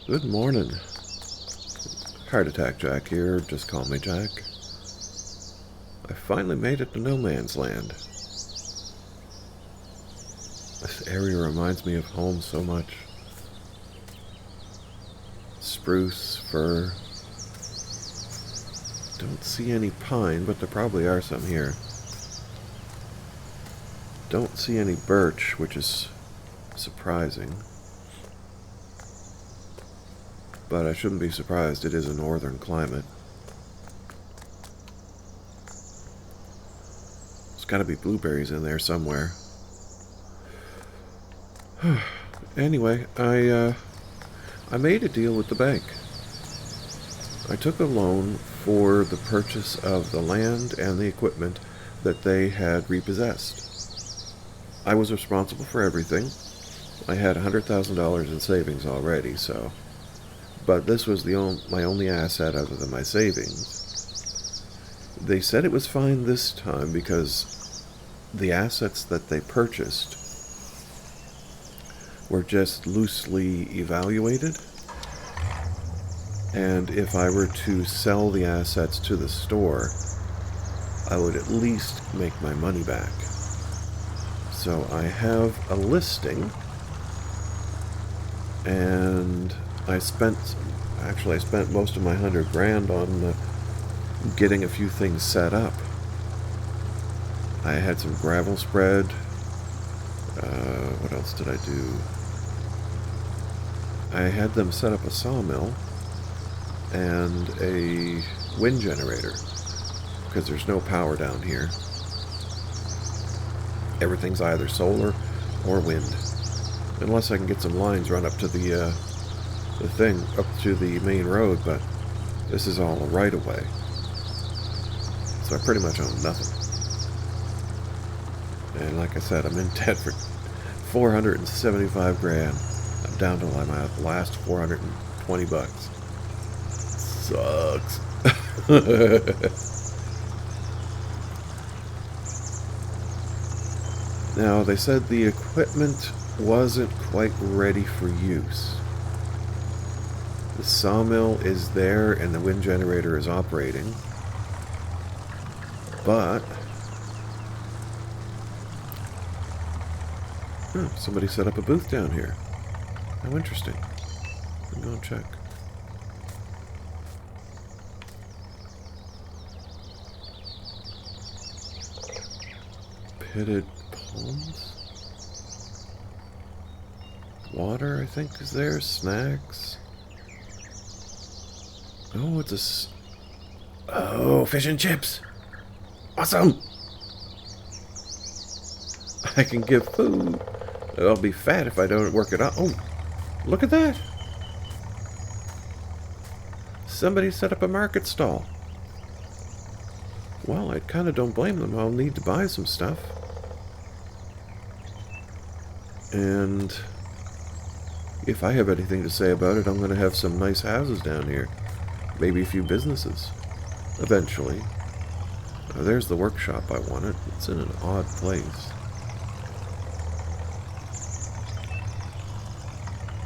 Good morning. Heart Attack Jack here, just call me Jack. I finally made it to no man's land. This area reminds me of home so much. Spruce, fir. Don't see any pine, but there probably are some here. Don't see any birch, which is surprising. But I shouldn't be surprised, it is a northern climate. There's gotta be blueberries in there somewhere. Anyway, I made a deal with the bank. I took a loan for the purchase of the land and the equipment that they had repossessed. I was responsible for everything. I had $100,000 in savings already, so... But this was my only asset other than my savings. They said it was fine this time because the assets that they purchased were just loosely evaluated. And if I were to sell the assets to the store, I would at least make my money back. So I have a listing, and I spent most of my $100,000 on getting a few things set up. I had some gravel spread. What else did I do? I had them set up a sawmill and a wind generator because there's no power down here. Everything's either solar or wind, unless I can get some lines run up to the thing up to the main road, but this is all a right-of-way, so I pretty much own nothing. And like I said, I'm in debt for $475,000. I'm down to my last 420 bucks. Sucks. Now, they said the equipment wasn't quite ready for use. The sawmill is there and the wind generator is operating. But somebody set up a booth down here. How interesting. I'm going to check. Pitted palms? Water, I think, is there. Snacks. Oh, it's oh, fish and chips! Awesome! I can give food. I'll be fat if I don't work it out. Oh, look at that! Somebody set up a market stall. Well, I kind of don't blame them. I'll need to buy some stuff. And if I have anything to say about it, I'm going to have some nice houses down here. Maybe a few businesses. Eventually. There's the workshop I wanted. It's in an odd place.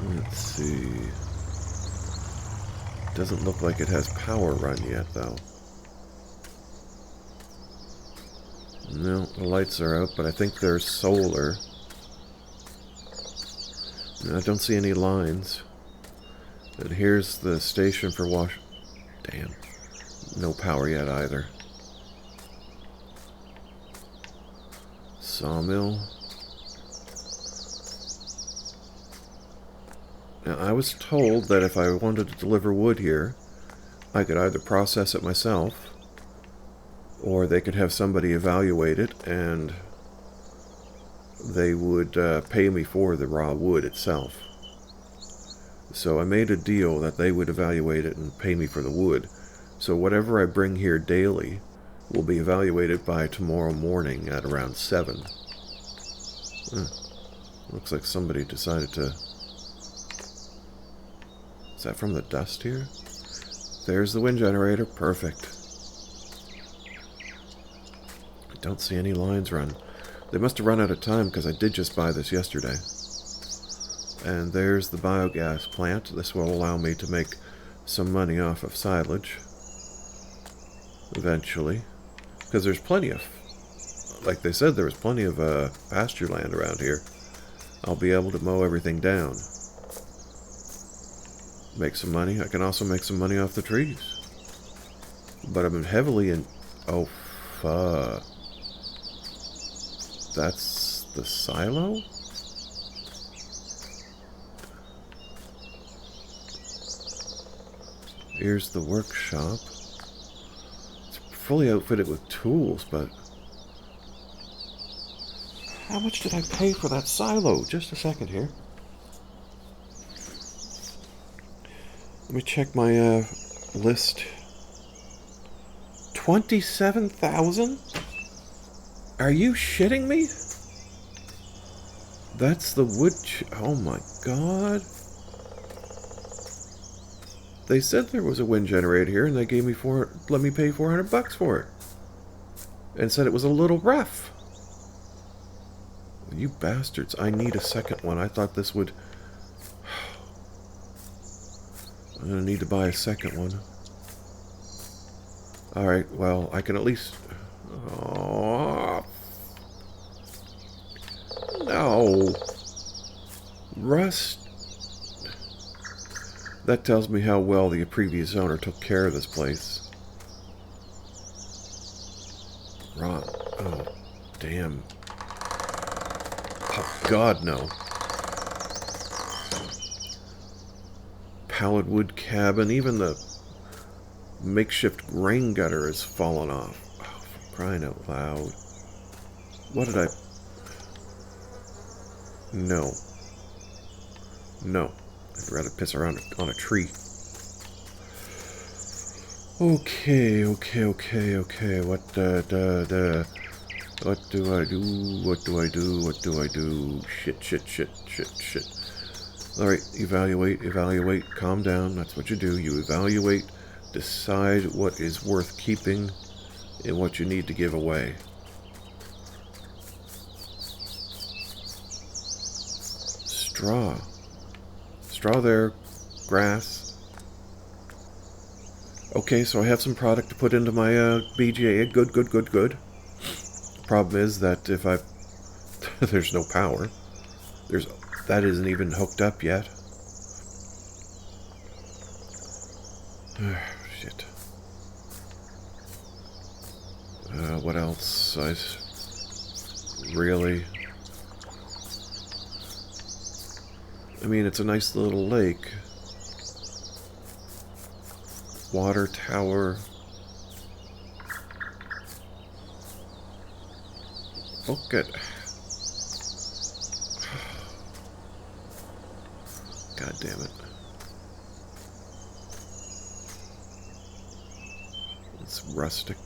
Let's see. Doesn't look like it has power run yet, though. No, the lights are out, but I think they're solar. I don't see any lines. And here's the station for wash... Damn. No power yet either. Sawmill. Now, I was told that if I wanted to deliver wood here, I could either process it myself, or they could have somebody evaluate it, and they would pay me for the raw wood itself. So I made a deal that they would evaluate it and pay me for the wood. So whatever I bring here daily will be evaluated by tomorrow morning at around 7. Looks like somebody decided to... Is that from the dust here? There's the wind generator. Perfect. I don't see any lines run. They must have run out of time because I did just buy this yesterday. And there's the biogas plant. This will allow me to make some money off of silage. Eventually. Because there's plenty of... Like they said, there was plenty of pasture land around here. I'll be able to mow everything down. Make some money. I can also make some money off the trees. But I'm heavily in... Oh, fuck. That's the silo? Here's the workshop. It's fully outfitted with tools, but... How much did I pay for that silo? Just a second here. Let me check my list. 27,000? Are you shitting me? That's the wood oh my god. They said there was a wind generator here and they gave me let me pay 400 bucks for it. And said it was a little rough. You bastards, I need a second one. I thought this would... I'm gonna need to buy a second one. Alright, well, I can at least... Oh. No. Rust. That tells me how well the previous owner took care of this place. Rot. Oh, damn. Oh, God, no. Pallet wood cabin. Even the makeshift grain gutter has fallen off. Oh, for crying out loud. What did I... No. No. I'd rather piss around on a tree. Okay. What do I do? Shit. Alright, evaluate, calm down. That's what you do. You evaluate, decide what is worth keeping and what you need to give away. Straw there, grass. Okay, so I have some product to put into my BGA. Good. Problem is that if I... there's no power. That isn't even hooked up yet. Shit. What else? Really... I mean, it's a nice little lake. Water tower. Look at... God damn it. It's rustic.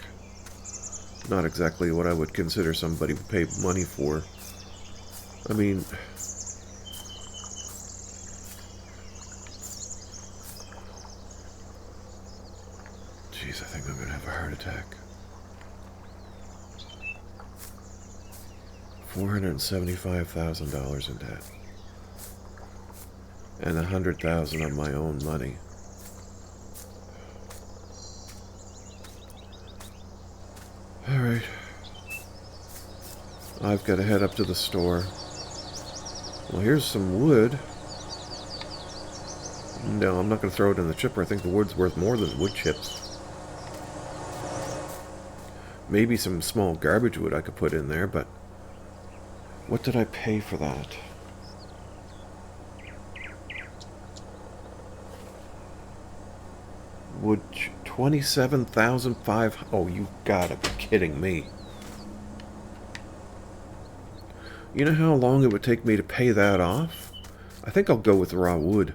Not exactly what I would consider somebody would pay money for. I mean... Jeez, I think I'm gonna have a heart attack. $475,000 in debt. And $100,000 of my own money. Alright. I've got to head up to the store. Well, here's some wood. No, I'm not going to throw it in the chipper. I think the wood's worth more than wood chips. Maybe some small garbage wood I could put in there, but... What did I pay for that? Wood... 27,500... Oh, you gotta be kidding me. You know how long it would take me to pay that off? I think I'll go with raw wood.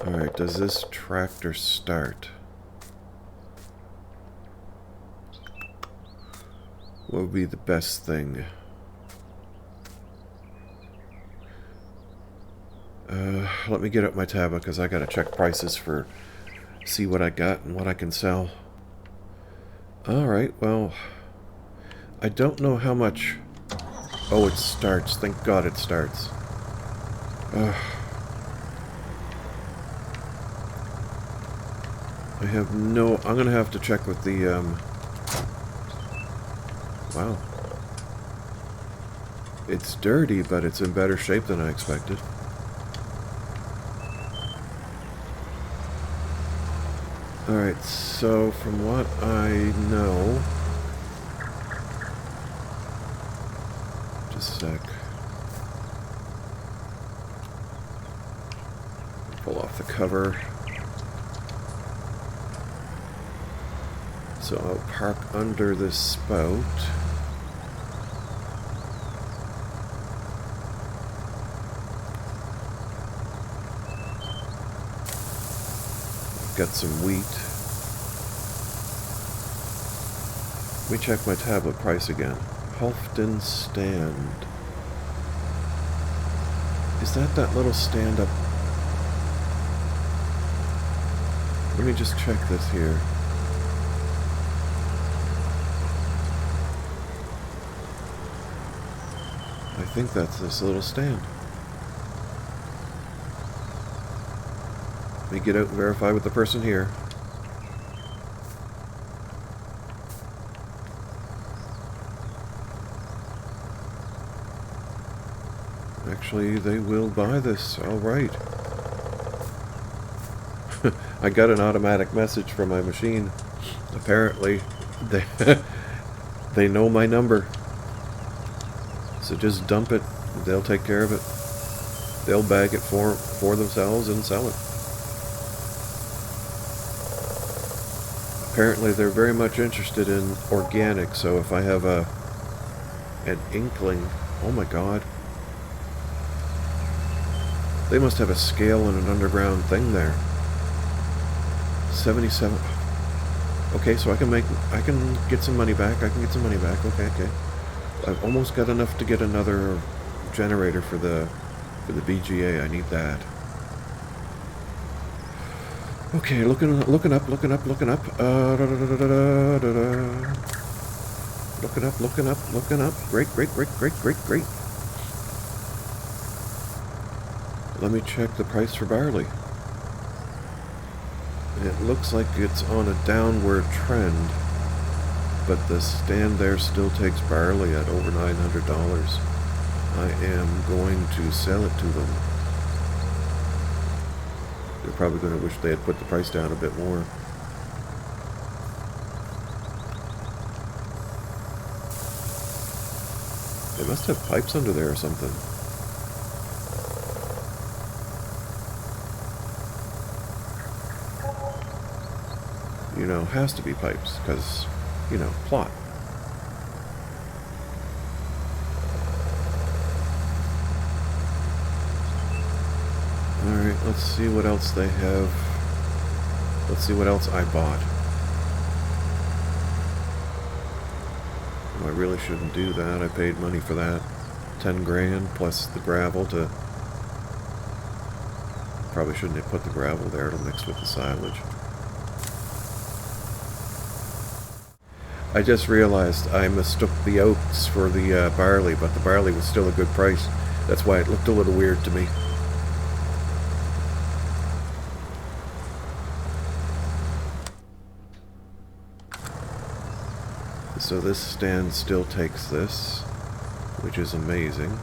Alright, does this tractor start? What would be the best thing? Let me get up my tab because I gotta check prices for... see what I got and what I can sell. Alright, well... I don't know how much... Oh, it starts. Thank God it starts. I have no... I'm gonna have to check with the, wow. It's dirty, but it's in better shape than I expected. Alright, so from what I know... Just a sec. Pull off the cover. So I'll park under this spout. Got some wheat. Let me check my tablet price again. Halfton stand. Is that little stand up? Let me just check this here. I think that's this little stand. Let me get out and verify with the person here. Actually, they will buy this. All right. I got an automatic message from my machine. Apparently, they know my number. So just dump it. They'll take care of it. They'll bag it for themselves and sell it. Apparently they're very much interested in organic, so if I have an inkling... Oh my god. They must have a scale and an underground thing there. 77... Okay, so I can get some money back. I can get some money back. Okay. I've almost got enough to get another generator for the BGA. I need that. Okay, looking up. Looking up. Looking up. Great. Let me check the price for barley. It looks like it's on a downward trend, but the stand there still takes barley at over $900. I am going to sell it to them. They're probably going to wish they had put the price down a bit more. They must have pipes under there or something. You know, has to be pipes, because, you know, plot. Alright, let's see what else they have. Let's see what else I bought. Oh, I really shouldn't do that. I paid money for that. 10 grand plus the gravel to... Probably shouldn't have put the gravel there to mix with the silage. I just realized I mistook the oats for the barley, but the barley was still a good price. That's why it looked a little weird to me. So this stand still takes this, which is amazing.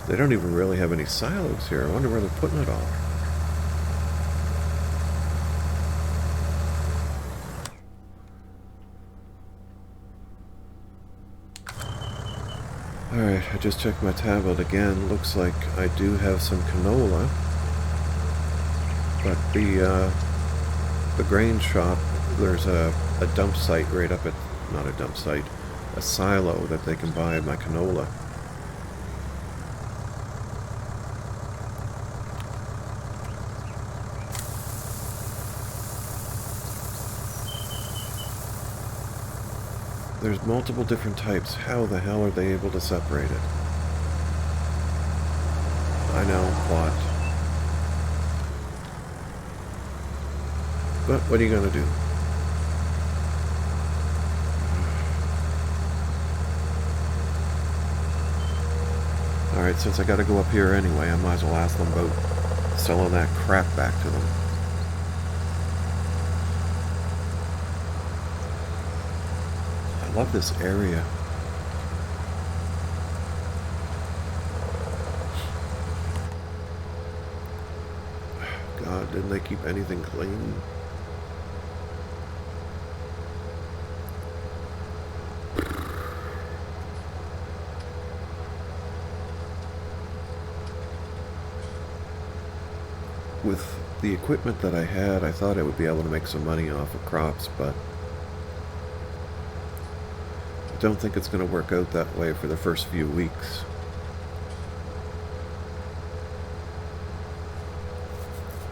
They don't even really have any silos here. I wonder where they're putting it all. Alright, I just checked my tablet again. Looks like I do have some canola. But the grain shop, there's a dump site right up at... Not a dump site. A silo that they can buy my canola. There's multiple different types. How the hell are they able to separate it? I know, plot. But what are you going to do? Alright, since I got to go up here anyway, I might as well ask them about selling that crap back to them. I love this area. God, didn't they keep anything clean? With the equipment that I had, I thought I would be able to make some money off of crops, but I don't think it's going to work out that way for the first few weeks.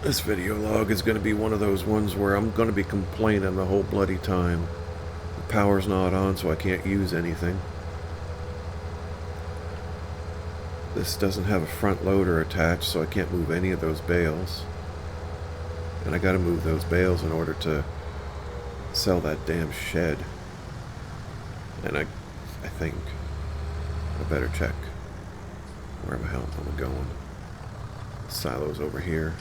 This video log is going to be one of those ones where I'm going to be complaining the whole bloody time. The power's not on, so I can't use anything. This doesn't have a front loader attached, so I can't move any of those bales. And I gotta move those bales in order to sell that damn shed. And I think I better check where the hell I'm going. Silos over here.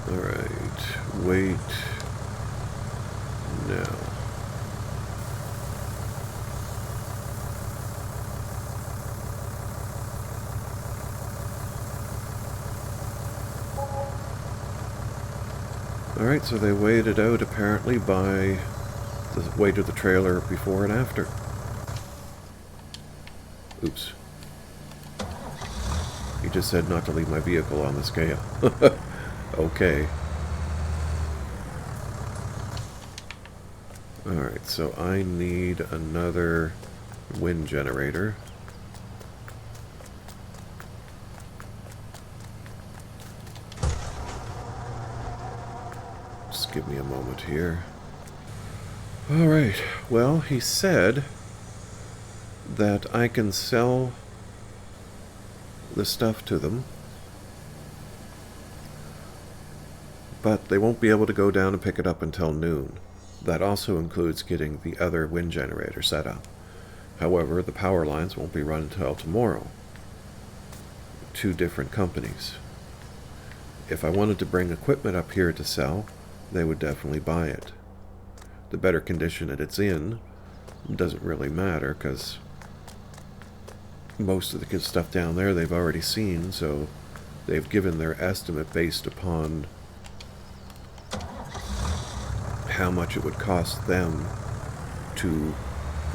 Alright, wait. Now. Alright, so they weighed it out apparently by the weight of the trailer before and after. Oops. He just said not to leave my vehicle on the scale. Okay. Alright, so I need another wind generator. Just give me a moment here. Alright, well, he said that I can sell the stuff to them, but they won't be able to go down and pick it up until noon. That also includes getting the other wind generator set up. However, the power lines won't be run until tomorrow. Two different companies. If I wanted to bring equipment up here to sell, they would definitely buy it. The better condition that it's in doesn't really matter, because most of the good stuff down there they've already seen, so they've given their estimate based upon how much it would cost them to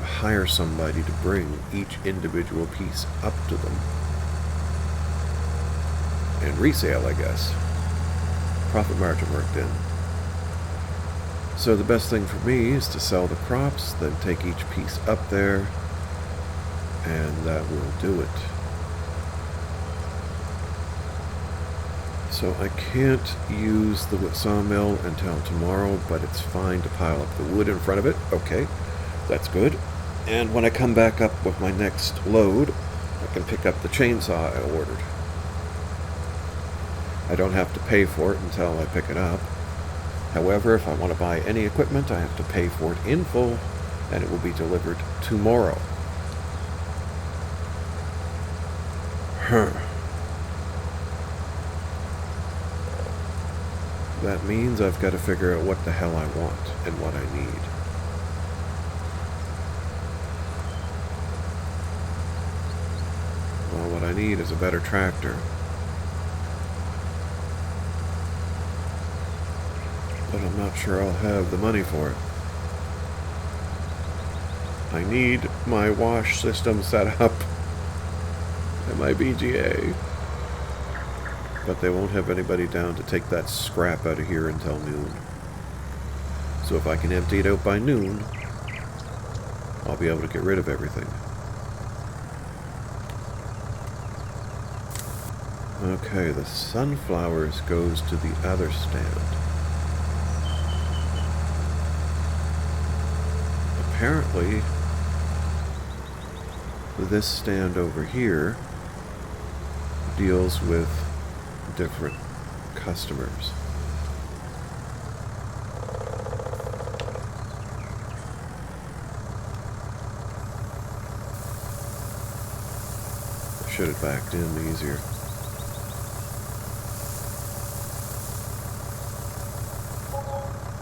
hire somebody to bring each individual piece up to them. And resale, I guess. Profit margin worked in. So the best thing for me is to sell the crops, then take each piece up there, and that will do it. So I can't use the sawmill until tomorrow, but it's fine to pile up the wood in front of it. Okay, that's good. And when I come back up with my next load, I can pick up the chainsaw I ordered. I don't have to pay for it until I pick it up. However, if I want to buy any equipment, I have to pay for it in full, and it will be delivered tomorrow. That means I've got to figure out what the hell I want and what I need. Well, what I need is a better tractor. But I'm not sure I'll have the money for it. I need my wash system set up and my BGA. But they won't have anybody down to take that scrap out of here until noon. So if I can empty it out by noon, I'll be able to get rid of everything. Okay, the sunflowers goes to the other stand. apparently this stand over here deals with different customers. I should have backed in easier.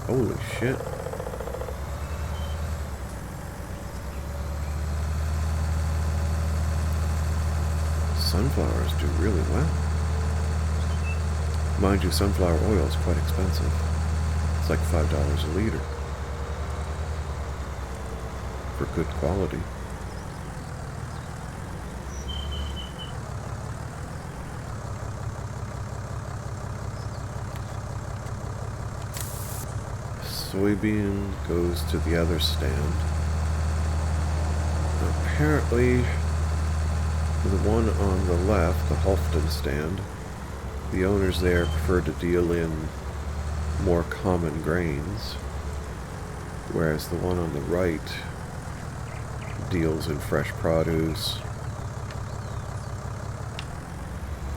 Holy shit. Sunflowers do really well. Mind you, sunflower oil is quite expensive. It's like $5 a liter for good quality. Soybean goes to the other stand. Apparently, the one on the left, the Halfton stand, the owners there prefer to deal in more common grains, whereas the one on the right deals in fresh produce,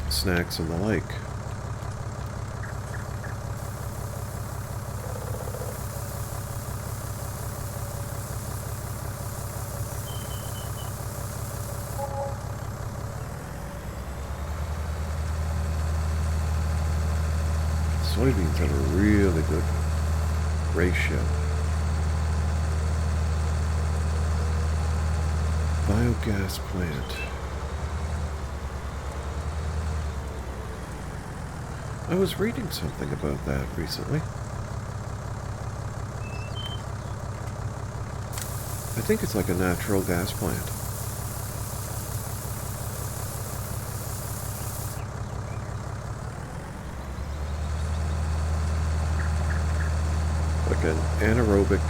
snacks, and the like. Soybeans have a really good ratio. Biogas plant. I was reading something about that recently. I think it's like a natural gas plant. Like an anaerobic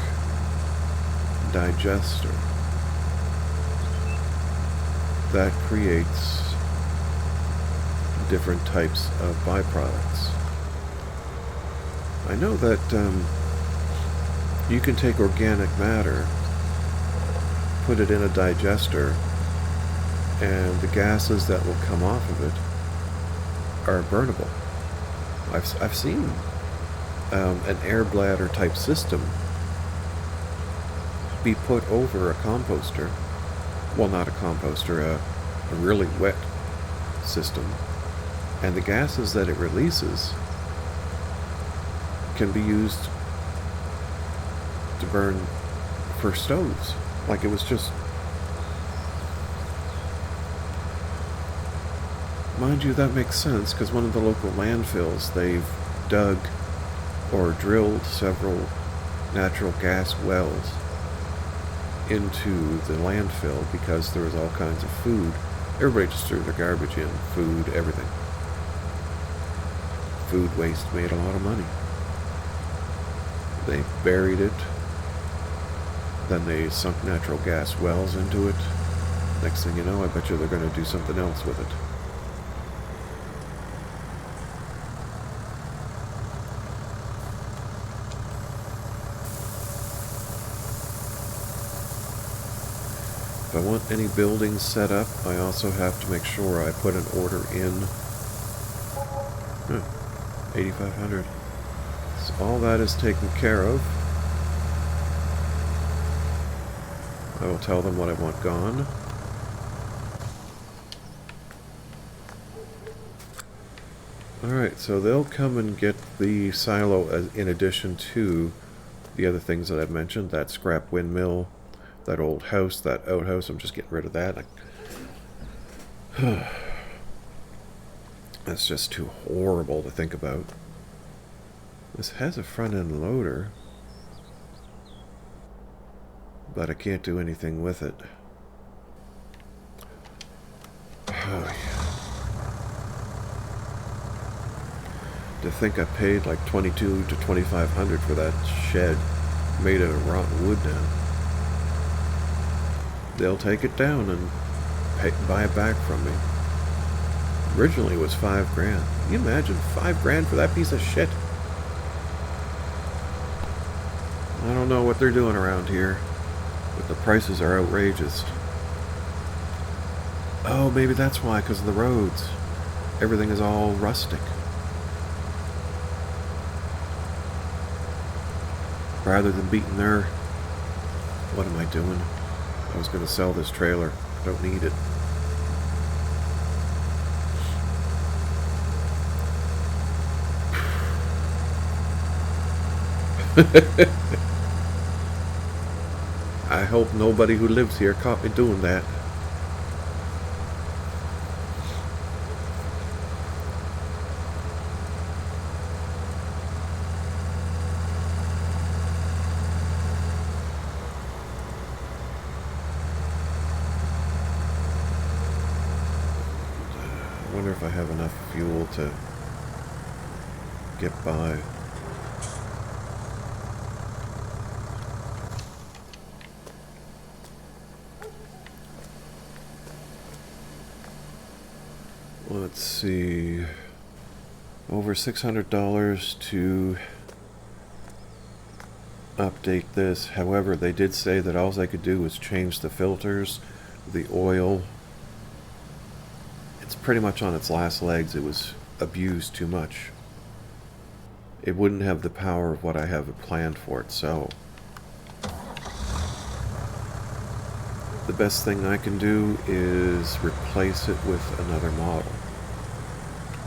digester that creates different types of byproducts. I know that you can take organic matter, put it in a digester, and the gases that will come off of it are burnable. I've seen an air bladder type system be put over a composter. Well, not a composter, a really wet system. And the gases that it releases can be used to burn for stoves. Like it was just... Mind you, that makes sense, because one of the local landfills, they've dug or drilled several natural gas wells into the landfill because there was all kinds of food. Everybody just threw their garbage in, food, everything. Food waste made a lot of money. They buried it, then they sunk natural gas wells into it. Next thing you know, I bet you they're going to do something else with it. If I want any buildings set up, I also have to make sure I put an order in. 8,500. So all that is taken care of. I will tell them what I want gone. Alright, so they'll come and get the silo in addition to the other things that I've mentioned. That scrap windmill, that old house, that outhouse. I'm just getting rid of that. That's just too horrible to think about. This has a front-end loader, but I can't do anything with it. Oh, yeah. To think I paid like $2,200 to $2,500 for that shed made out of rotten wood now. They'll take it down and buy it back from me. Originally it was $5,000. Can you imagine $5,000 for that piece of shit? I don't know what they're doing around here. But the prices are outrageous. Oh, maybe that's why, because of the roads. Everything is all rustic. Rather than beating their... What am I doing? I was going to sell this trailer. I don't need it. I hope nobody who lives here caught me doing that. I wonder if I have enough fuel to get by. Let's see. Over $600 to update this. However, they did say that all I could do was change the filters, the oil. It's pretty much on its last legs. It was abused too much. It wouldn't have the power of what I have planned for it, so the best thing I can do is replace it with another model.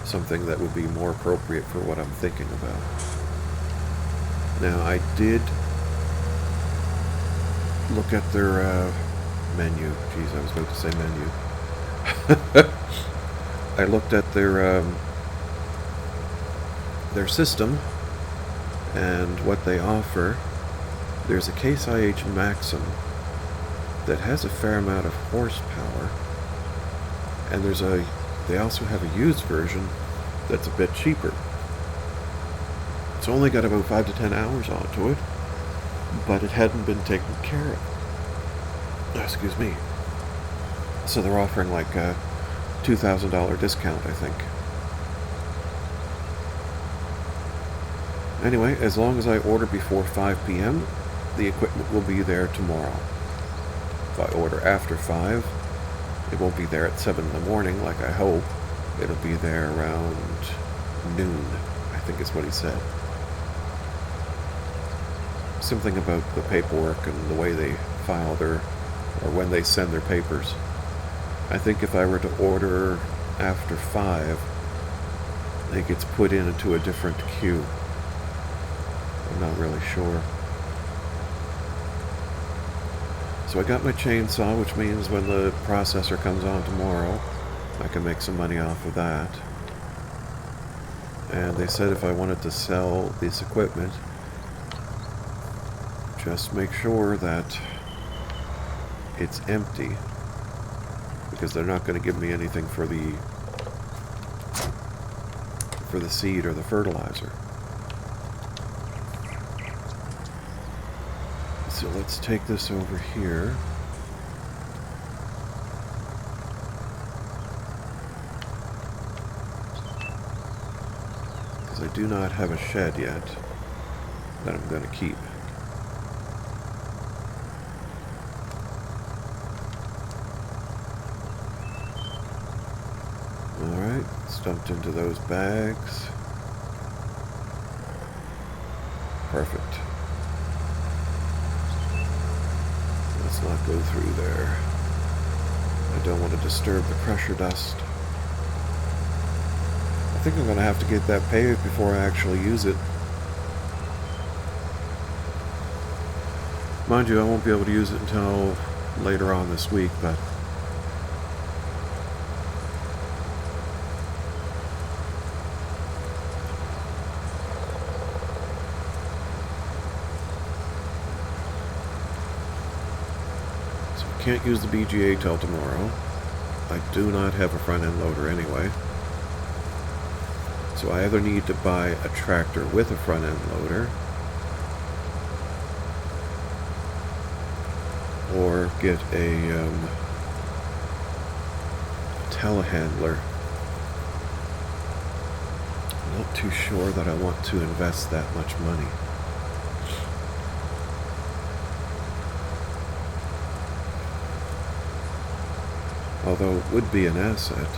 Something that would be more appropriate for what I'm thinking about. Now, I did look at their menu. Jeez, I was about to say menu. I looked at their system and what they offer. There's a Case IH Maxim that has a fair amount of horsepower, and they also have a used version that's a bit cheaper. It's only got about 5 to 10 hours onto it, but it hadn't been taken care of. Excuse me. So they're offering like a $2,000 discount, I think. Anyway, as long as I order before 5 p.m., the equipment will be there tomorrow. If I order after 5, it won't be there at 7 in the morning like I hope. It'll be there around noon, I think is what he said. Something about the paperwork and the way they file or when they send their papers. I think if I were to order after 5, it gets put into a different queue. I'm not really sure. So I got my chainsaw, which means when the processor comes on tomorrow, I can make some money off of that. And they said if I wanted to sell this equipment, just make sure that it's empty, because they're not going to give me anything for the seed or the fertilizer. So let's take this over here. Because I do not have a shed yet that I'm going to keep. Alright, it's dumped into those bags. Perfect. Let's not go through there. I don't want to disturb the crusher dust. I think I'm going to have to get that paved before I actually use it. Mind you, I won't be able to use it until later on this week, but can't use the BGA till tomorrow. I do not have a front end loader anyway. So I either need to buy a tractor with a front end loader or get a telehandler. I'm not too sure that I want to invest that much money. Although it would be an asset.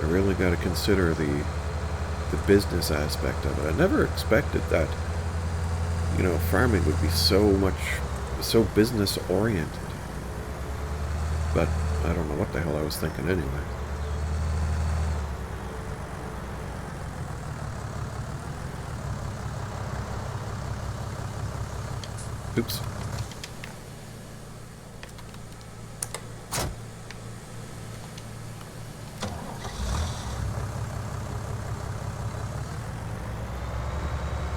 I really got to consider the business aspect of it. I never expected that, you know, farming would be so business oriented. But I don't know what the hell I was thinking anyway. Oops.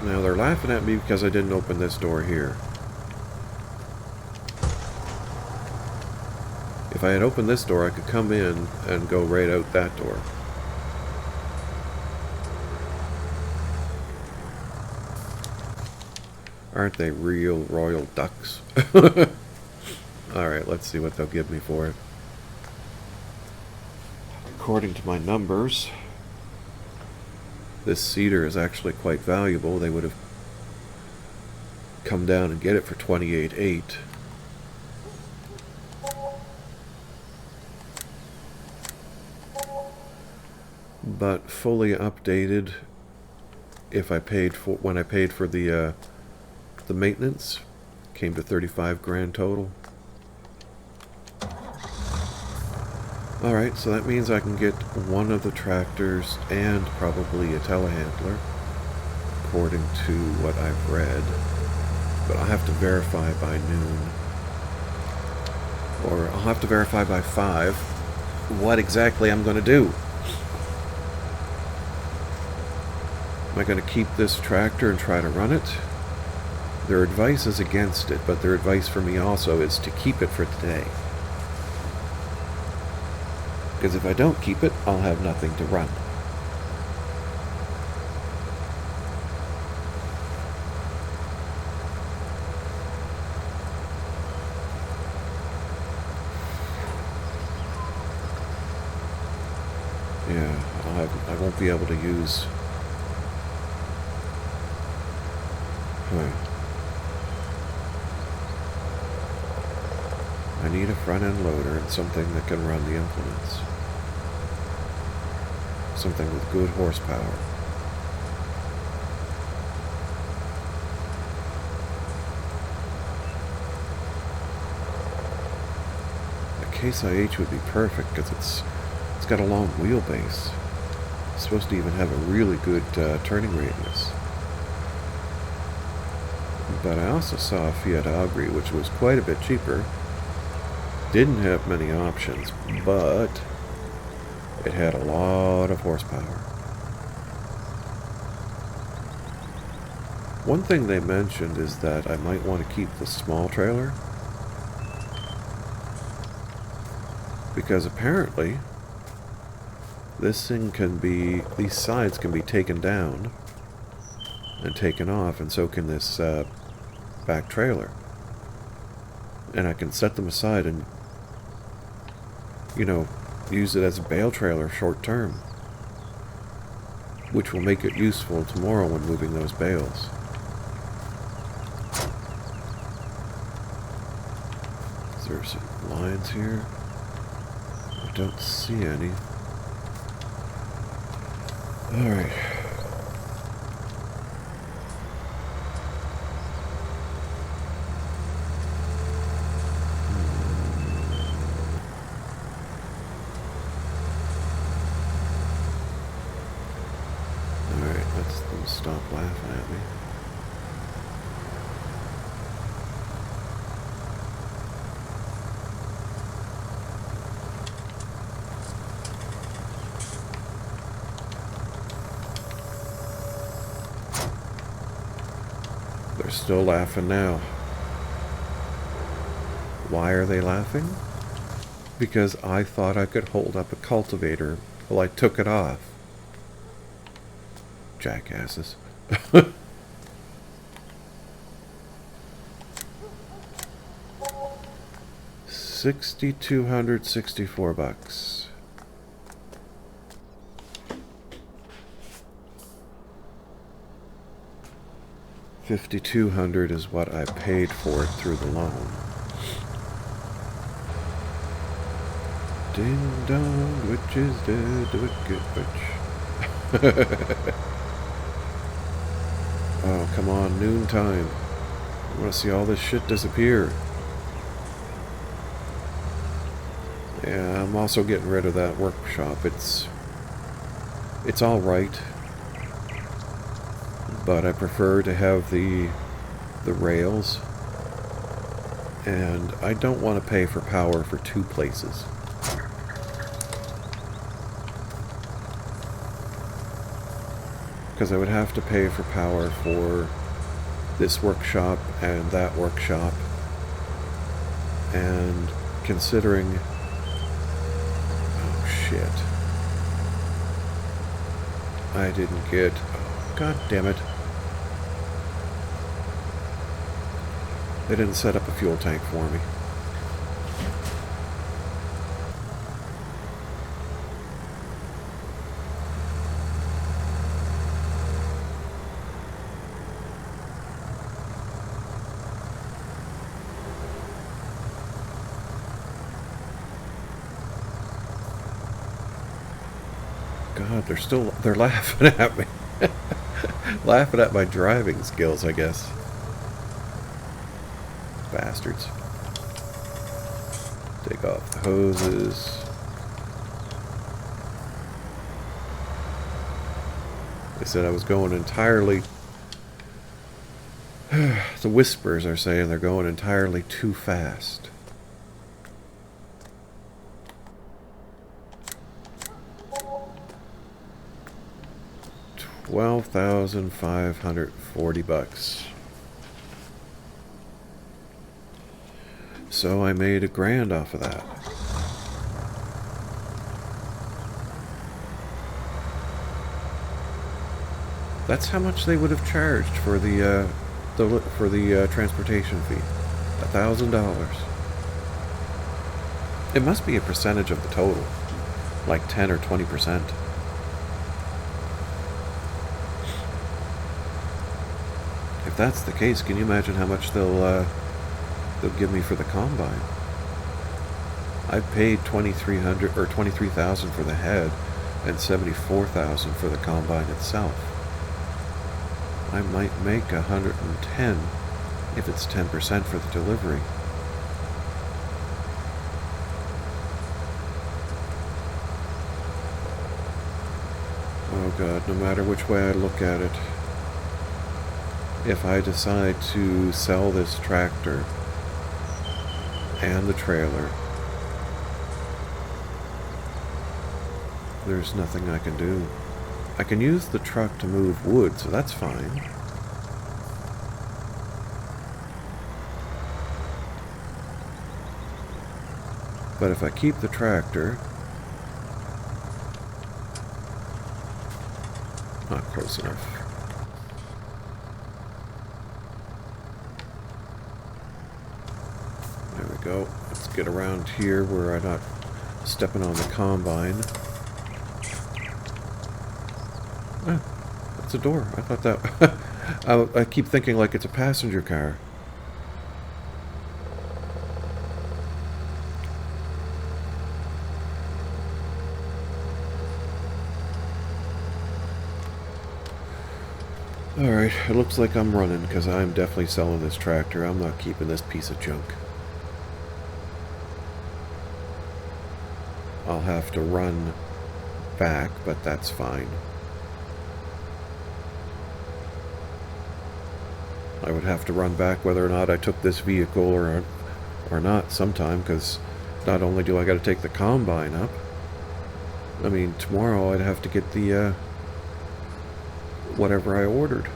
Now they're laughing at me because I didn't open this door here. If I had opened this door, I could come in and go right out that door. Aren't they real royal ducks? Alright, let's see what they'll give me for it. According to my numbers, this cedar is actually quite valuable. They would have come down and get it for 28.8. But fully updated, if I paid for when I paid for the maintenance, came to 35 grand total. Alright, so that means I can get one of the tractors and probably a telehandler, according to what I've read. But I'll have to verify by noon. Or I'll have to verify by 5 what exactly I'm going to do. Am I going to keep this tractor and try to run it? Their advice is against it, but their advice for me also is to keep it for today. Because if I don't keep it, I'll have nothing to run. Yeah, I won't be able to use... I need a front-end loader and something that can run the implements. Something with good horsepower. A Case IH would be perfect because it's got a long wheelbase. It's supposed to even have a really good turning radius. But I also saw a Fiat Agri, which was quite a bit cheaper. Didn't have many options, but it had a lot of horsepower. One thing they mentioned is that I might want to keep the small trailer, because apparently this thing can be, these sides can be taken down and taken off, and so can this back trailer. And I can set them aside and, you know, use it as a bale trailer short term, which will make it useful tomorrow when moving those bales. Is there some lines here? I don't see any. Alright. Stop laughing at me. They're still laughing now. Why are they laughing? Because I thought I could hold up a cultivator while I took it off. Jackasses. 6,264 bucks. $5,200 is what I paid for it through the loan. Ding dong, witch is dead, the wicked witch. Oh, come on, noontime. I want to see all this shit disappear. Yeah, I'm also getting rid of that workshop. It's all right, but I prefer to have the rails, and I don't want to pay for power for two places. Because I would have to pay for power for this workshop and that workshop, and considering... oh shit. I didn't get... oh, god damn it. They didn't set up a fuel tank for me. God, they're laughing at me. Laughing at my driving skills, I guess. Bastards. Take off the hoses. They said I was going entirely... the whispers are saying they're going entirely too fast. $12,540. So I made $1,000 off of that. That's how much they would have charged for the transportation fee. $1,000. It must be a percentage of the total, like 10 or 20%. If that's the case, can you imagine how much they'll give me for the combine? I paid $2,300 or $23,000 for the head and $74,000 for the combine itself. I might make $110 if it's 10% for the delivery. Oh God, no matter which way I look at it, if I decide to sell this tractor and the trailer, there's nothing I can do. I can use the truck to move wood, so that's fine. But if I keep the tractor... not close enough. There we go. Let's get around here where I'm not stepping on the combine. Ah, that's a door. I thought that... I keep thinking like it's a passenger car. Alright, it looks like I'm running because I'm definitely selling this tractor. I'm not keeping this piece of junk. I'll have to run back, but that's fine. I would have to run back whether or not I took this vehicle or not sometime, because not only do I got to take the combine up, I mean, tomorrow I'd have to get the whatever I ordered.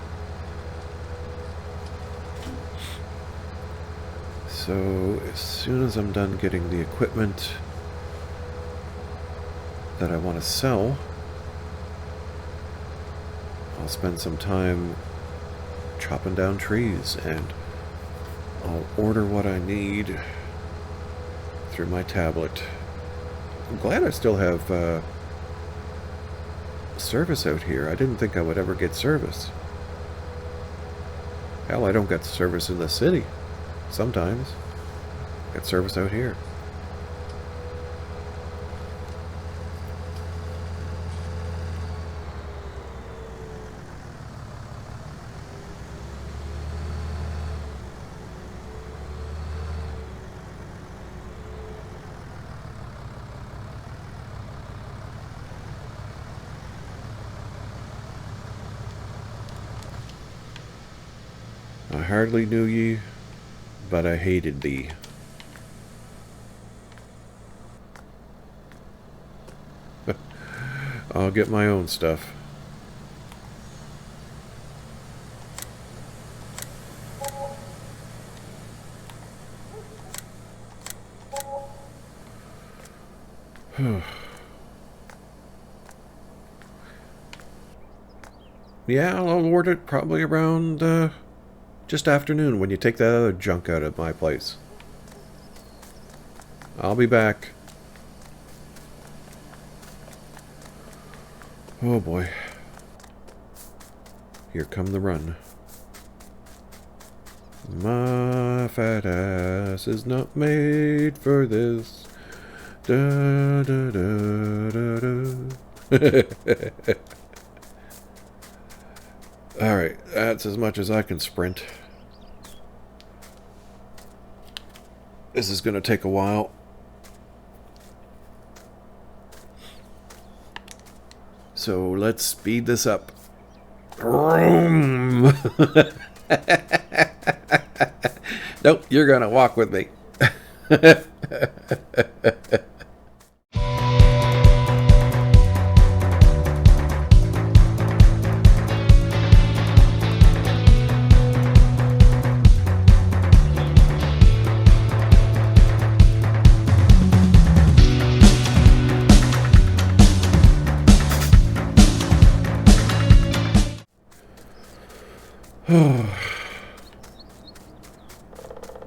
So as soon as I'm done getting the equipment that I want to sell, I'll spend some time chopping down trees, and I'll order what I need through my tablet. I'm glad I still have service out here. I didn't think I would ever get service. Hell, I don't get service in the city. Sometimes. I get service out here. I hardly knew ye, but I hated thee. I'll get my own stuff. Yeah, I'll award it probably around just afternoon when you take that other junk out of my place. I'll be back. Oh boy. Here come the run. My fat ass is not made for this. Da da da da da. Alright, that's as much as I can sprint. This is going to take a while. So let's speed this up. Vroom. Nope, you're going to walk with me.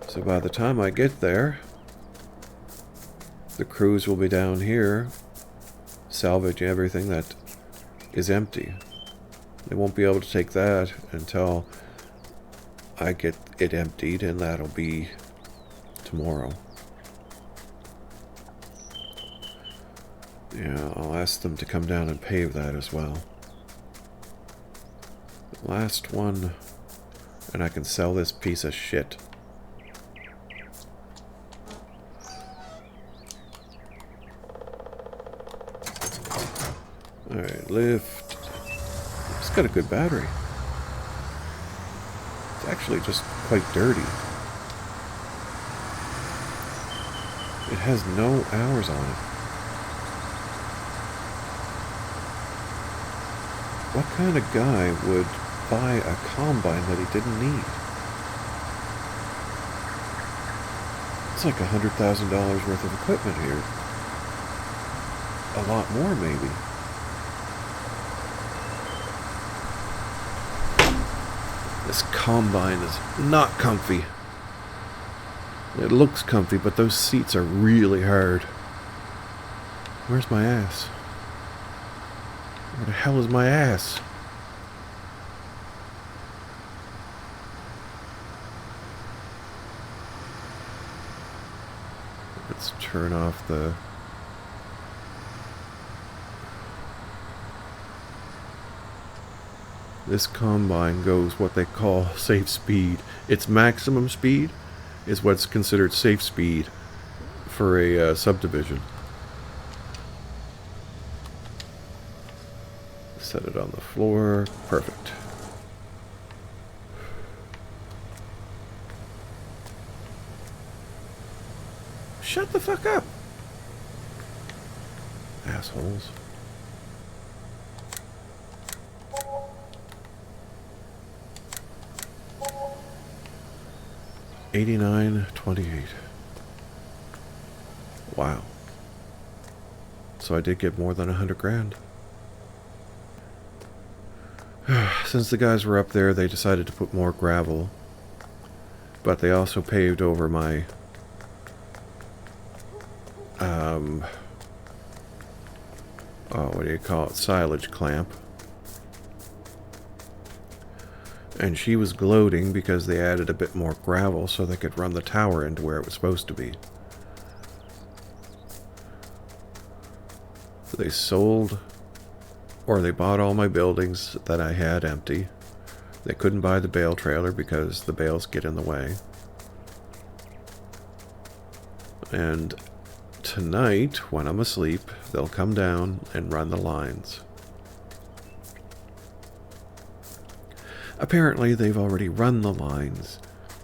So by the time I get there, the crews will be down here, salvaging everything that is empty. They won't be able to take that until I get it emptied, and that'll be tomorrow. Yeah, I'll ask them to come down and pave that as well. Last one, and I can sell this piece of shit. Alright, lift. It's got a good battery. It's actually just quite dirty. It has no hours on it. What kind of guy would buy a combine that he didn't need? It's like $100,000 worth of equipment here. A lot more, maybe. This combine is not comfy. It looks comfy, but those seats are really hard. Where's my ass? Where the hell is my ass? Let's turn off the... This combine goes what they call safe speed. Its maximum speed is what's considered safe speed for a subdivision. Set it on the floor. Perfect. Shut the fuck up, assholes. $89.28. Wow. So I did get more than 100 grand. Since the guys were up there, they decided to put more gravel, but they also paved over my what do you call it, silage clamp. And she was gloating because they added a bit more gravel so they could run the tower into where it was supposed to be. They sold, or they bought all my buildings that I had empty. They couldn't buy the bale trailer because the bales get in the way. And tonight, when I'm asleep, they'll come down and run the lines. Apparently, they've already run the lines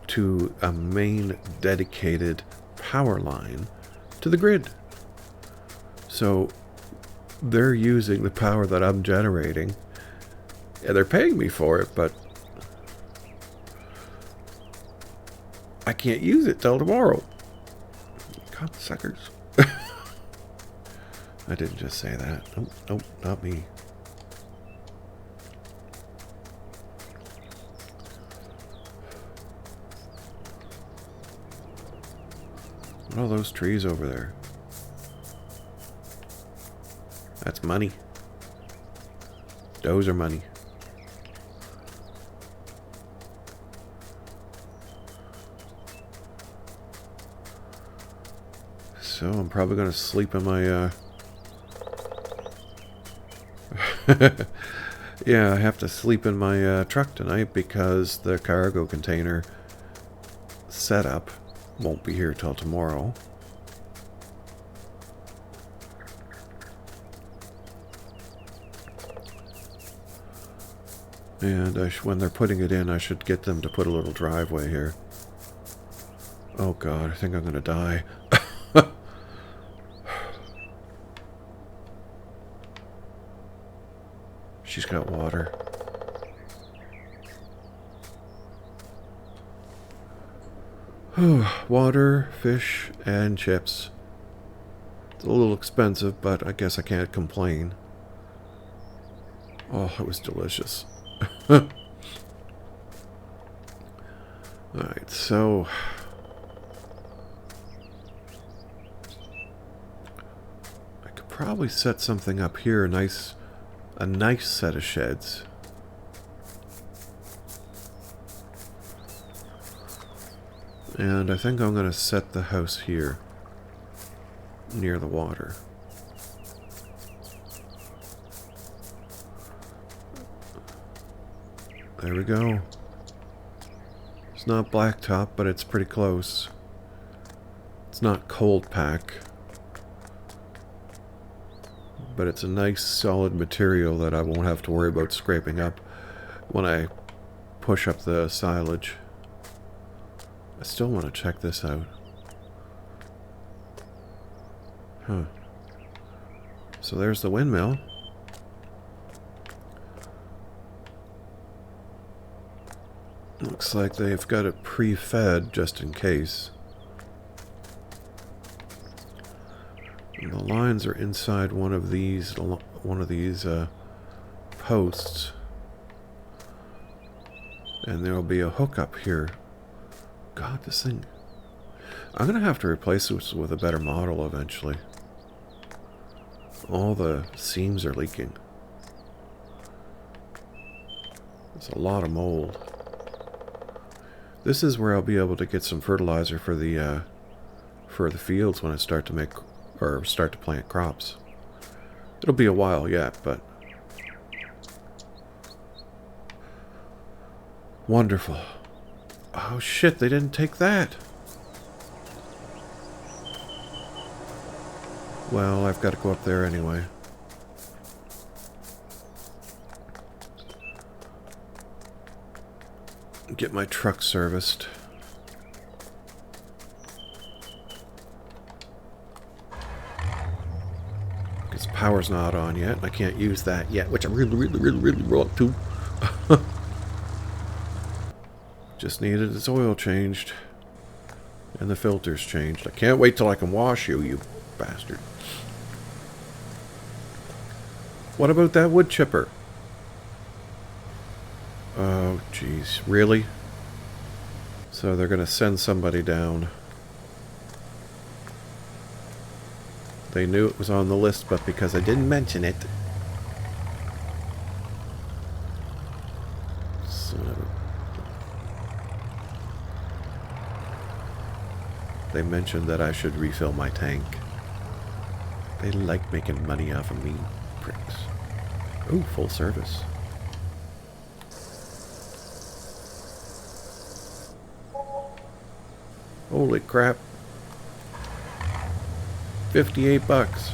to a main dedicated power line to the grid. So they're using the power that I'm generating. Yeah, they're paying me for it, but I can't use it till tomorrow. God, suckers. I didn't just say that. Nope, nope, not me. What are all those trees over there? That's money. Those are money. So I'm probably going to sleep in my yeah, I have to sleep in my truck tonight because the cargo container setup won't be here till tomorrow. And when they're putting it in, I should get them to put a little driveway here. Oh God, I think I'm going to die. She's got water. Water, fish, and chips. It's a little expensive, but I guess I can't complain. Oh, it was delicious. Alright, so I could probably set something up here, a nice set of sheds. And I think I'm going to set the house here, near the water. There we go. It's not blacktop, but it's pretty close. It's not cold pack, but it's a nice solid material that I won't have to worry about scraping up when I push up the silage. I still want to check this out. Huh. So there's the windmill. Looks like they've got it pre-fed just in case. And the lines are inside one of these posts. And there'll be a hook up here. God, this thing... I'm going to have to replace this with a better model eventually. All the seams are leaking. There's a lot of mold. This is where I'll be able to get some fertilizer for the fields when I start to plant crops. It'll be a while yet, but wonderful. Oh shit, they didn't take that. Well, I've got to go up there anyway. Get my truck serviced. Because power's not on yet. I can't use that yet, which I really want to. Just needed its oil changed. And the filters changed. I can't wait till I can wash you, you bastard. What about that wood chipper? Oh, jeez. Really? So they're going to send somebody down. They knew it was on the list, but because I didn't mention it. Son of a... They mentioned that I should refill my tank. They like making money off of me, pricks. Ooh, full service. Holy crap. 58 bucks.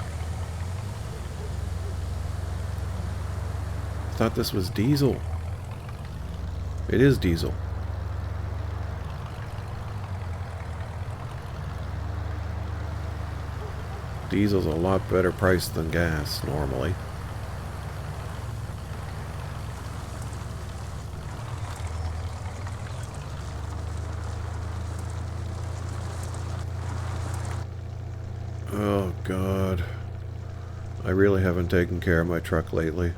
Thought this was diesel. It is diesel. Diesel's a lot better price than gas normally. Oh God. I really haven't taken care of my truck lately.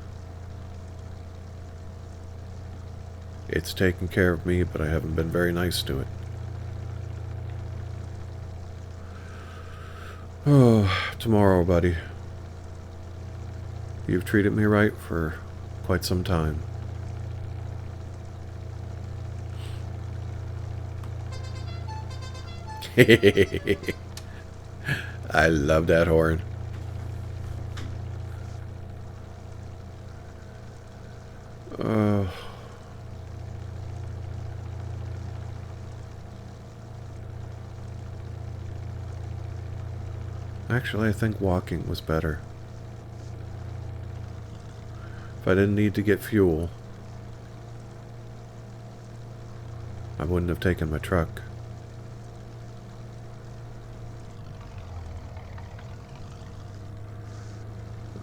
It's taken care of me, but I haven't been very nice to it. Oh, tomorrow, buddy. You've treated me right for quite some time. I love that horn. Actually, I think walking was better. If I didn't need to get fuel, I wouldn't have taken my truck.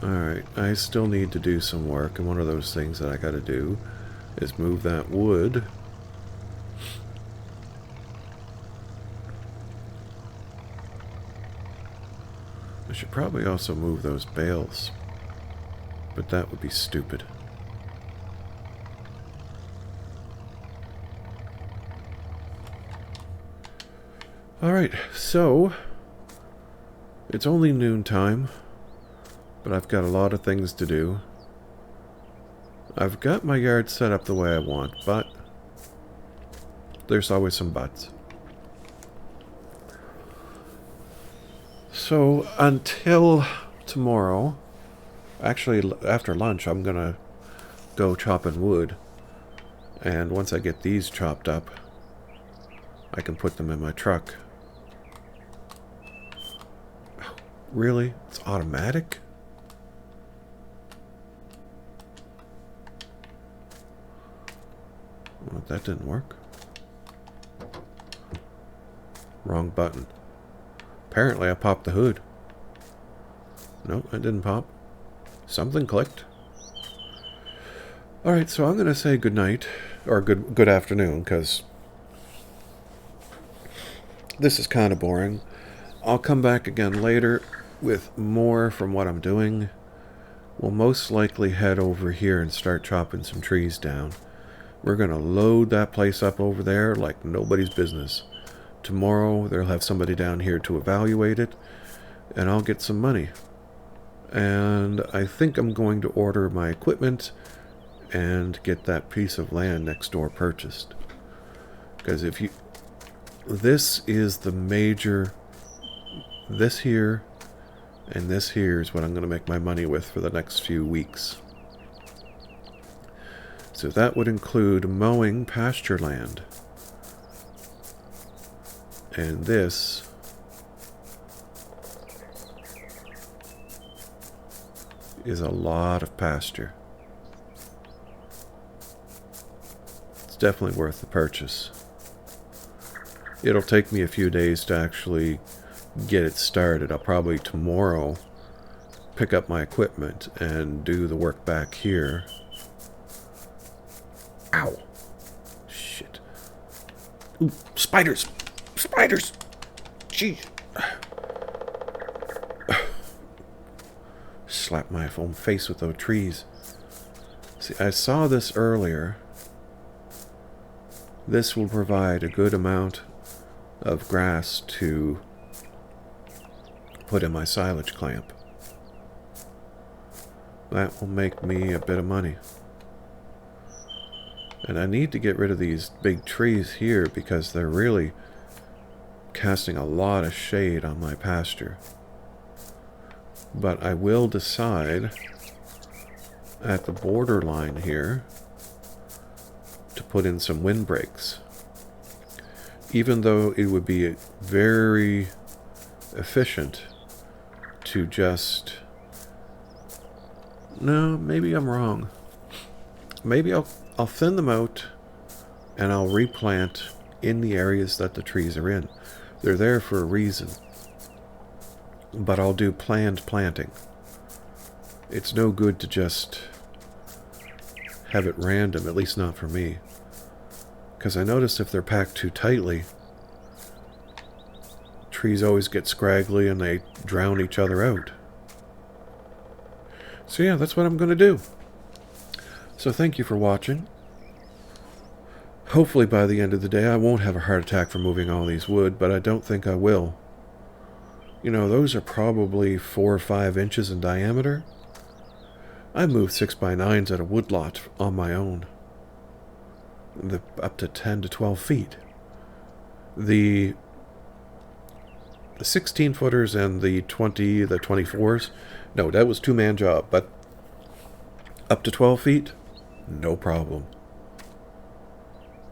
Alright, I still need to do some work, and one of those things that I gotta do is move that wood. I should probably also move those bales, but that would be stupid. Alright, so it's only noontime, but I've got a lot of things to do. I've got my yard set up the way I want, but there's always some buts. So until tomorrow, actually after lunch, I'm gonna go chopping wood, and once I get these chopped up, I can put them in my truck. Really? It's automatic? Well, that didn't work. Wrong button. Apparently I popped the hood. No, I didn't pop. Something clicked. Alright, so I'm going to say good night, or good afternoon, because this is kind of boring. I'll come back again later with more from what I'm doing. We'll most likely head over here and start chopping some trees down. We're going to load that place up over there like nobody's business. Tomorrow they'll have somebody down here to evaluate it, and I'll get some money. And I think I'm going to order my equipment and get that piece of land next door purchased. Because if you... This is the major... This here and this here is what I'm going to make my money with for the next few weeks. So that would include mowing pasture land. And this is a lot of pasture. It's definitely worth the purchase. It'll take me a few days to actually get it started. I'll probably tomorrow pick up my equipment and do the work back here. Ow! Shit. Ooh, spiders! Spiders! Jeez. Slap my own face with those trees. See, I saw this earlier. This will provide a good amount of grass to put in my silage clamp. That will make me a bit of money. And I need to get rid of these big trees here because they're really casting a lot of shade on my pasture. But I will decide at the borderline here to put in some windbreaks. Even though it would be very efficient to just... No, maybe I'm wrong. Maybe I'll thin them out and I'll replant in the areas that the trees are in. They're there for a reason. But I'll do planned planting. It's no good to just have it random, at least not for me. Because I notice if they're packed too tightly, trees always get scraggly and they drown each other out. So yeah, that's what I'm going to do. So thank you for watching. Hopefully by the end of the day I won't have a heart attack for moving all these wood, but I don't think I will. You know, those are probably 4 or 5 inches in diameter. I moved 6x9s at a woodlot on my own. Up to 10 to 12 feet. The 16 footers and the 24s, no, that was 2-man job, but up to 12 feet, no problem.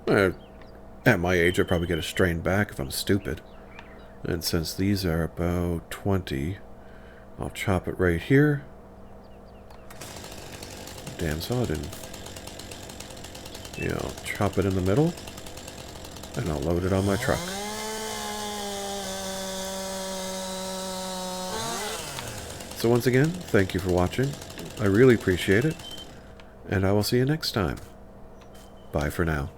At my age, I'd probably get a strained back if I'm stupid. And since these are about 20, I'll chop it right here. Damn saw didn't. Yeah, I'll chop it in the middle, and I'll load it on my truck. So once again, thank you for watching. I really appreciate it, and I will see you next time. Bye for now.